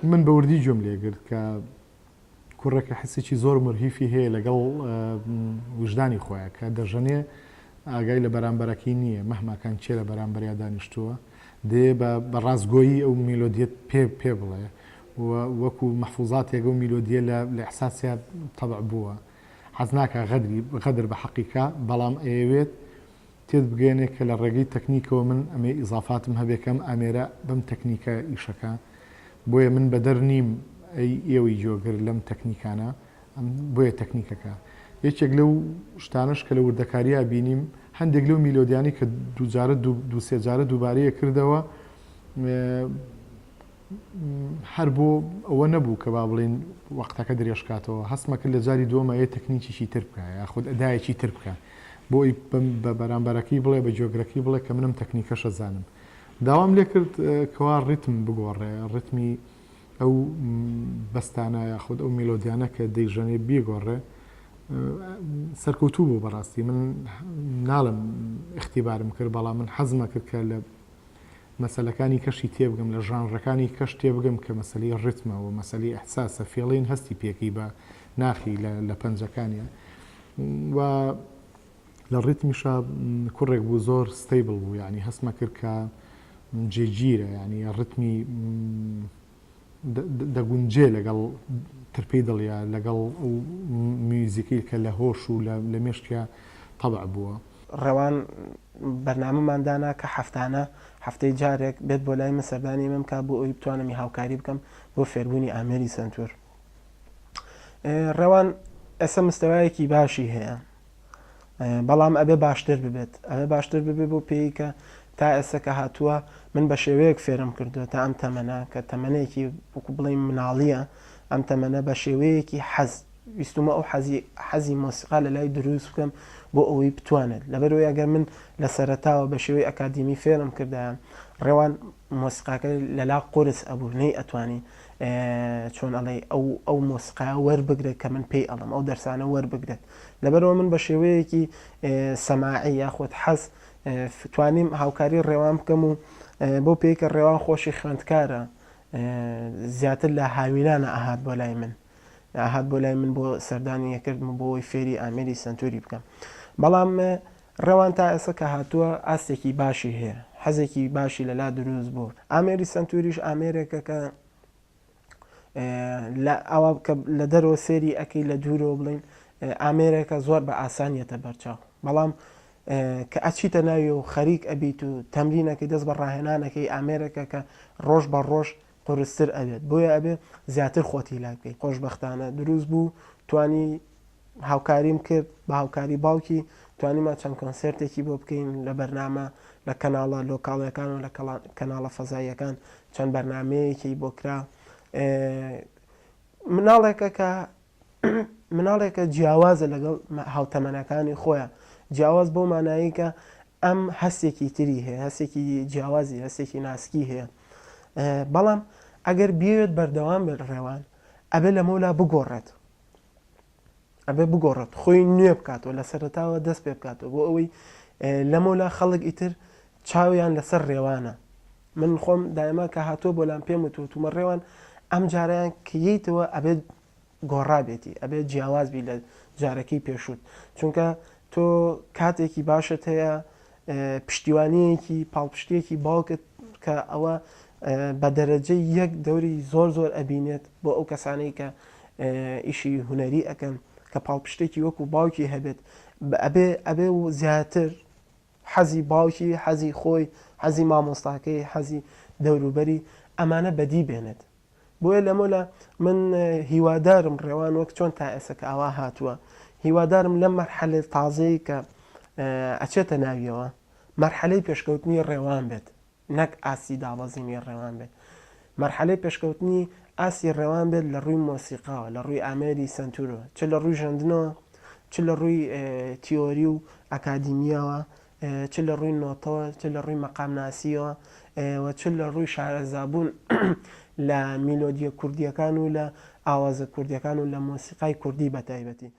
من بەوردی گوێم لێگرت کە کوڕێکە حسێکی زۆر مرهیفی هەیە لەگەڵ وجدانی خۆیان کە دەژەنێ ئاگای لە بەرامبەرەکەی نییە مەحماکان چێ لە بەرامبەریا دانیشتووە دێ بە ڕاستگۆیی ئەو میلۆدیەت پێ بڵێ وەکو مەحفوظاتێک ئەو میلۆدیە لە ئەحساسیا تەبع بووە حەز ناکە غەدر بە حەقیقە بەڵام ئەیەوێت تێت بگەێنێ کە لە ڕێگەی تەکنیکەوە من ئەمێ ئیزافاتم هەبێکەم ئامێرە بەم تەکنیکە ئیشەکە بۆیە من بەدەر نیم ئێوەی جۆگر لەم تەکنیکانە بۆیە تەکنیکەکە یەکێک لەو شتانش کە لە وردەکاریە بینیم هەندێک لەو میلۆدیانی کە دووجارە دو سێجارە دووبارەیە کردەوە هەر بۆ ئەوە نەبوو کە با بڵێن وەختەکە درێژکاتەوە هەستمەکرد لە جاری دووەمە تەکنیکیشی تر بکە یاخود ئەدایەکی تر بکە بۆی بە بەرامبەرەکەی بڵێ بە جۆگرەکەی بڵێ کە منم تەکنیکەشە زانم داوام لێ کرد کەوا ڕیتم بگۆڕێ ڕیتمی ئەو بەستانە یاخود ئەو میلۆدیانە کە دەیژەنێ بیگۆڕێ سەرکەوتوو بوو بەڕاستی من ناڵم اختیبارم کرد بەڵام من حەزمە کرد کە لە مەسەلەکانی کەشی تێبگەم لە ژانڕەکانی کەش تێبگەم کە مەسەلی ڕیتمەوە مەسەلی ئەحساسە فێڵین هەستی پێکی بە ناخی لە پەنجەکانیە و لە ڕیتمیشە کوڕێک بوو زۆر ستەیبڵ بوو یعنی هەستمە کرد کە جێگیرە ینی ڕیتمی دەگونجێ لەگەڵ ترپەی دڵیا لەگەڵ میوزیکی کە لە هۆش و لە مێشکیا تەبع بووە ڕێوان بەرنامەماندانا کە هەفتەی جارێک بێت بۆ لای من سەردانی مەم کا بۆ ئەوی بتوانم هاوکاری بکەم بۆ فێربوونی ئامێری سنتور ڕێوان ئێستا مستەوایەکی باشی هەیە بەڵام ئەبێ باشتر ببێت ئەبێ باشتر ببێت بۆ پێی کە تا ئێستا کە هاتووە من بە شێوەیەک فێرم کردووە تا ئەم تەمەنە کە تەمەنەیەکی وەکو بڵێم مناڵیە ئەم تەمەنە بە شێوەیەکی ویستمە ئەو حەزی مۆسیقا لە لای دروست بکەم بۆ ئەوەی بتوانێت لەبەرەوەی ئەگەر من لە سەرەتاوە بە شێوەی ئەکادیمی فێرم کردایە ڕێوان مۆسیقاکە لەلا قورس ئەبوو نەی ئەتوانی چۆن ئەڵێ ئەو مۆسیقا وەربگرێت کە من پێی ئەڵم ئەو دەرسانە وەربگرێت لەبەرەوە من بە شێوەیەکی سەماعی یاخود حەز توانیم هاوکاری ڕێوان بکەم و بۆ پێی کە ڕێوان خۆشی خوێندکارە زیاتر لە هاوینانە ئاهات بۆ لای من هات بۆ لای من بۆ سەردانی یەکردم بۆی فێری ئامێری سنتوری بکەم بەڵام ڕێوان تا ئێستا کە هاتووە ئاستێکی باشی هەیە حەزێکی باشی لەلا دروست بوو ئامێری سنتوریش ئامێرێکە کە ئەوە لە دەرەوە سێری ئەەکەی لە دوورەوە بڵین ئامێرێکە زۆر بە ئاسانیەتە بەرچاو بەڵام کە ئەچیتە ناوی و خەریک ئەبییت و تەمرینەکەی دەست بە ڕاهێنانەکەی ئامێرێکە کە ڕۆژ بە ڕۆژ قورستر ئەبێت بۆیە ئەبێ زیاتر خۆتی لاکەی خۆشبەختانە دروست بوو توانی هاوکاریم کرد بە هاوکاری باوکی توانیمە چەند کۆنسرتێکی بۆ بکەین لە بەرنامە لە کەناڵە لۆکاڵیەکان و لە کەناڵە فەزاییەکان چەند بەرنمەیەکی بۆ کرا مناڵێکە جیاوازە لەگەڵ هاوتەمەنەکانی خۆیان جیاواز بۆ مانایی کە ئەم هەستێکی تری هەیە هەستێکی جیاوازی هەستێکی ناسکی هەیە بەڵام ئەگەر بێت بەردەوام بێت ڕێوان ئەبێ لە مەولا بگۆڕێت ئەبێ بگۆڕێت خۆی نوێ بکاتەوە لە سەرەتاوە دەست پێ بکاتەوە بۆ ئەوەی لە مەولا خەڵک ئیتر چاویان لەسەر ڕێوانە من خۆم دایما کە هاتۆ بۆ لام پێم وتومە ڕێوان ئەم جارەیان کەیتەوە ئەبێت گۆڕابێتی ئەبێت جیاوازبی لە جارەکەی پێشوت چونکە تۆ کاتێکی باشت هەیە پشتیوانیەکی پاڵپشتێکی باوکت کە ئەوە بە دەرەجەی یەک دەوری زۆر زۆر ئەبینێت بۆ ئەو کەسانەی کە ئیشی هونەری ئەەکەن کە پاڵپشتێکی وەکو باوکی هەبێت ئەبێ و زیاتر حەزی باوکی حەزی خۆی حەزی مامۆستاکەی حەزی دەوروبەری ئەمانە بەدی بێنێت بۆیە لەمەلا من هیوادارم ڕێوان وەک چۆن تا ئێستا ئاوا هاتووە هیوادارم لەم مەرحەلە تازەی کە ئەچێتە ناویەوە مەرحەلەی پێشکەوتنی ڕێوان بێت نەک ئاسی داوەزینی ڕێوان بێت مەرحەلەی پێشکەوتنی ئاسی ڕێوان بێت لە ڕووی مۆسیقاوە لە ڕووی ئامێری سنتورەوە چ لە ڕووی ژەندنەوە چ لە ڕووی تیۆری و ئەکادیمیەوە چ لە ڕووی نۆتەوە چ لە ڕووی مەقامناسیەوە و چ لە ڕووی شارەزابوون لە میلۆدیە کوردیەکان و لە ئاوازە کوردیەکان و لە مۆسیقای کوردی بەتایبەتی